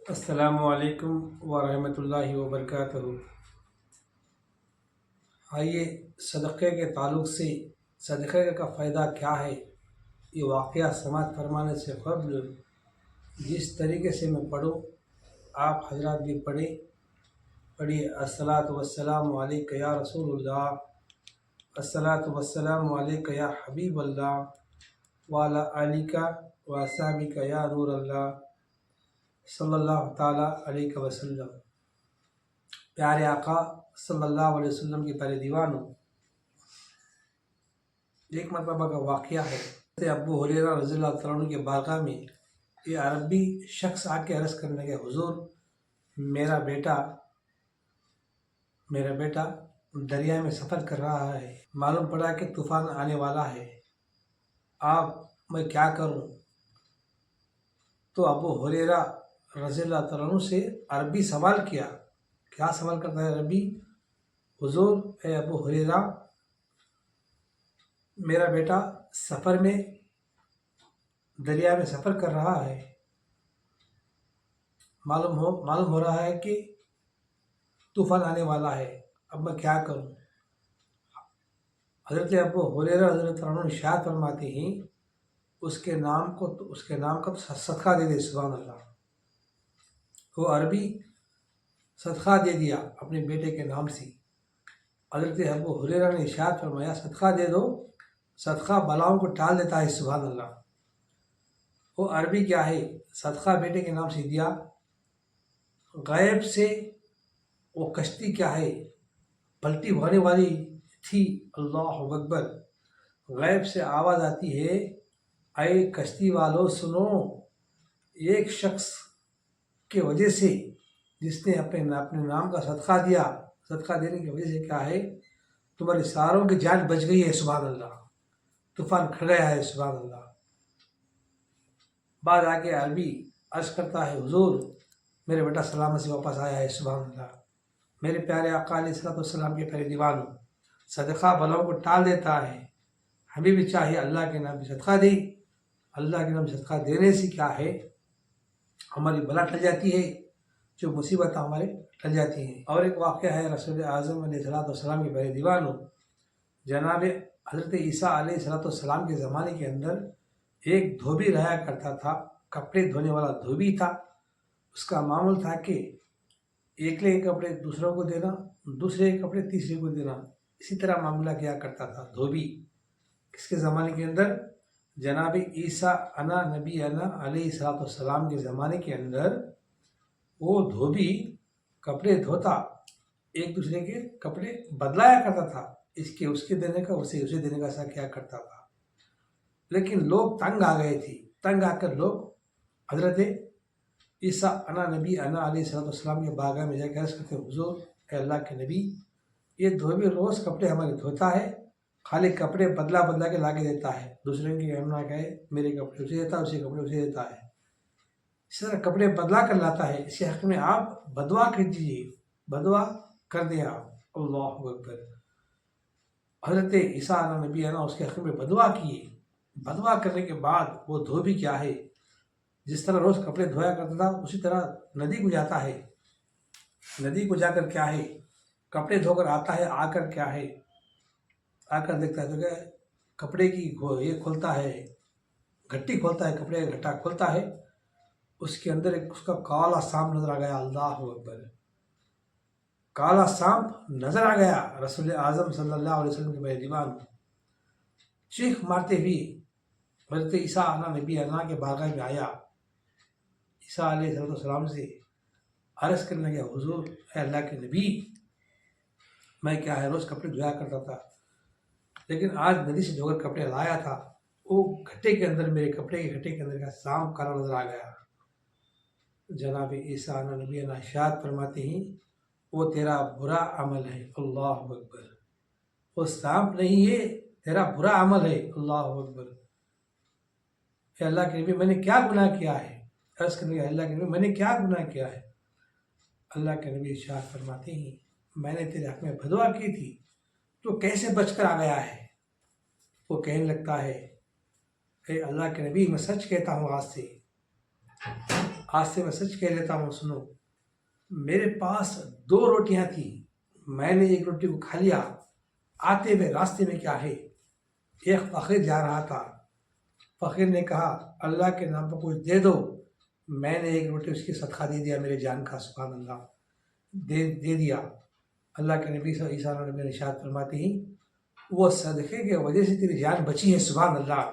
السلام علیکم ورحمۃ اللہ وبرکاتہ۔ آئیے صدقے کے تعلق سے صدقے کا فائدہ کیا ہے یہ واقعہ سماعت فرمانے سے قبل جس طریقے سے میں پڑھوں آپ حضرات بھی پڑھیے۔ الصلاۃ والسلام علیک یا رسول اللہ، الصلاۃ والسلام علیک یا حبیب اللہ، وعلی آلک و اصحابک یا نور اللہ، صلی اللہ تعالیٰ علیہ وسلم۔ پیارے آقا صلی اللہ علیہ وسلم کے پیارے دیوانوں، ایک مرتبہ کا واقعہ ہے۔ ابو ہریرہ رضی اللہ تعالیٰ عنہ کے بارگاہ میں یہ عربی شخص آ کے عرض کرنے لگے، حضور میرا بیٹا دریا میں سفر کر رہا ہے، معلوم پڑا کہ طوفان آنے والا ہے، میں کیا کروں؟ تو ابو ہریرہ رضی اللہ تعالیٰ عنہ سے عربی سوال کیا۔ کیا سوال کرتا ہے عربی؟ حضور اے ابو ہریرہ، میرا بیٹا دریا میں سفر کر رہا ہے، معلوم ہو رہا ہے کہ طوفان آنے والا ہے، اب میں کیا کروں؟ حضرت ابو ہریرہ رضی اللہ تعالیٰ عنہ ارشاد فرماتے ہیں اس کے نام کا صدقہ دے دے۔ سبحان اللہ۔ وہ عربی صدقہ دے دیا اپنے بیٹے کے نام سے۔ حضرت ابو ہریرہ نے ارشاد فرمایا صدقہ دے دو، صدقہ بلاؤں کو ٹال دیتا ہے۔ سبحان اللہ۔ وہ عربی کیا ہے؟ صدقہ بیٹے کے نام سے دیا، غیب سے وہ کشتی کیا ہے پلٹی ہونے والی تھی۔ اللہ اکبر۔ غیب سے آواز آتی ہے، اے کشتی والو سنو، ایک شخص کی وجہ سے جس نے اپنے نام کا صدقہ دیا، صدقہ دینے کی وجہ سے کیا ہے تمہارے ساروں کی جان بچ گئی ہے۔ سبحان اللہ۔ طوفان کھڑ گیا ہے۔ سبحان اللہ۔ بعد آگے عربی عرض کرتا ہے، حضور میرے بیٹا سلامت سے واپس آیا ہے۔ سبحان اللہ۔ میرے پیارے آقا علیہ الصلوۃ والسلام کے پیارے دیوانوں، صدقہ بلاؤں کو ٹال دیتا ہے۔ ہمیں بھی چاہیے اللہ کے نام پہ صدقہ دے۔ اللہ کے نام پہ صدقہ دینے سے کیا ہے ہماری بلا ٹل جاتی ہے، جو مصیبت ہمارے ٹل جاتی ہیں۔ اور ایک واقعہ ہے رسول اعظم علیہ الصلوۃ والسلام کے پیارے دیوانوں، جناب حضرت عیسیٰ علیہ الصلوۃ والسلام کے زمانے کے اندر ایک دھوبی رہا کرتا تھا، کپڑے دھونے والا دھوبی تھا۔ اس کا معمول تھا کہ ایک کپڑے دوسروں کو دینا، دوسرے کپڑے تیسرے کو دینا، اسی طرح معاملہ کیا کرتا تھا دھوبی۔ کس کے زمانے کے اندر؟ جناب عیسیٰ نبی علیہ الصلوۃ والسلام کے زمانے کے اندر وہ دھوبی کپڑے دھوتا، ایک دوسرے کے کپڑے بدلایا کرتا تھا، اس کے دینے کا اسے دینے کا ایسا کیا کرتا تھا۔ لیکن لوگ تنگ آ گئے تھے، تنگ آ کر لوگ حضرت عیسیٰ نبی علیہ الصلوۃ والسلام کے بارگاہ میں جا کے عرض کرتے، حضور اے اللہ کے نبی، یہ دھوبی روز کپڑے ہمارے دھوتا ہے، خالی کپڑے بدلا کے لا کے دیتا ہے، دوسرے کے ہم نہ کہے میرے کپڑے اسے دیتا ہے، اسے کپڑے اسے دیتا ہے، اس طرح کپڑے بدلا کر لاتا ہے، اس کے حق میں آپ بدعا کر دیجیے، بدعا کر دیں آپ۔ اللہ اکبر۔ حضرت عیسیٰ نبی اس کے حق میں بدعا کیے۔ بدعا کرنے کے بعد وہ دھوبی کیا ہے جس طرح روز کپڑے دھویا کرتا تھا اسی طرح ندی کو جاتا ہے، ندی کو جا کر کیا ہے کپڑے دھو کر آتا ہے، آ کر کیا ہے آ کر دیکھتا ہے تو کیا کپڑے کی یہ کھولتا ہے، گھٹی کھولتا ہے، کپڑے کا گھٹا کھولتا ہے، اس کے اندر اس کا کالا سانپ نظر آ گیا۔ اللہ اکبر۔ کالا سانپ نظر آ گیا۔ رسول اعظم صلی اللہ علیہ وسلم کے پیارے دیوان چیخ مارتے ہوئے حضرت عیسیٰ نبی کے بارگاہ میں آیا، عیسیٰ علیہ السلام سے عرض کرنے لگا، حضور اے اللہ کے نبی، میں کیا ہے روز کپڑے دھویا کرتا تھا، لیکن آج ندی سے دھو کر کپڑے لایا تھا، وہ گھٹے کے اندر میرے کپڑے کے گھٹے کے اندر کا سانپ کالا نظر آ گیا۔ جناب عیسیٰ نبی ارشاد فرماتے ہیں وہ تیرا برا عمل ہے۔ اللہ اکبر۔ وہ سانپ نہیں ہے، تیرا برا عمل ہے۔ اللہ اکبر۔ اے اللہ کے نبی میں نے کیا گناہ کیا ہے؟ عرض کرنے لگا، اللہ کے نبی میں نے کیا گناہ کیا ہے؟ اللہ کے نبی ارشاد فرماتے ہیں میں نے تیرے حق میں بدعا کی تھی، تو کیسے بچ کر آ گیا ہے؟ وہ کہنے لگتا ہے، اے اللہ کے نبی میں سچ کہتا ہوں آج سے آج سے میں سچ کہہ لیتا ہوں، سنو، میرے پاس 2 روٹیاں تھیں، میں نے ایک روٹی کو کھا لیا، آتے ہوئے راستے میں کیا ہے، ایک فقیر جا رہا تھا، فقیر نے کہا اللہ کے نام پر کچھ دے دو، میں نے ایک روٹی اس کی صدقہ دے دیا، میرے جان کا، سبحان اللہ، دے دیا۔ اللہ کے نبی صلی اللہ علیہ وسلم نے ارشاد فرماتے ہیں وہ صدقے کی وجہ سے تیری جان بچی ہے، سبحان اللہ۔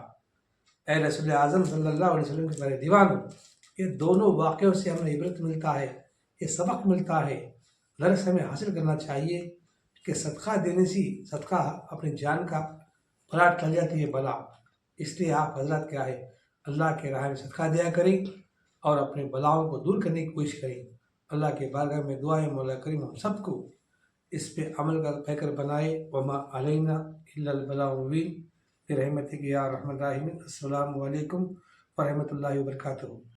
اے رسول اعظم صلی اللہ علیہ وسلم کے میرے دیوانوں، یہ دونوں واقعوں سے ہمیں عبرت ملتا ہے، یہ سبق ملتا ہے، درس ہمیں حاصل کرنا چاہیے کہ صدقہ دینے سے صدقہ اپنی جان کا بلا ٹل جاتی ہے بلا۔ اس لیے آپ حضرات کیا ہے، اللہ کے راہ میں صدقہ دیا کریں اور اپنے بلاؤں کو دور کرنے کی کوشش کریں۔ اللہ کے بارگاہ میں دعا ہے مولا کریم ہم سب کو اس پہ عمل کر بنائے۔ وما علینا الا البلاغ المبین برحمتک یا ارحم الراحمین۔ السلام علیکم ورحمۃ اللہ وبرکاتہ۔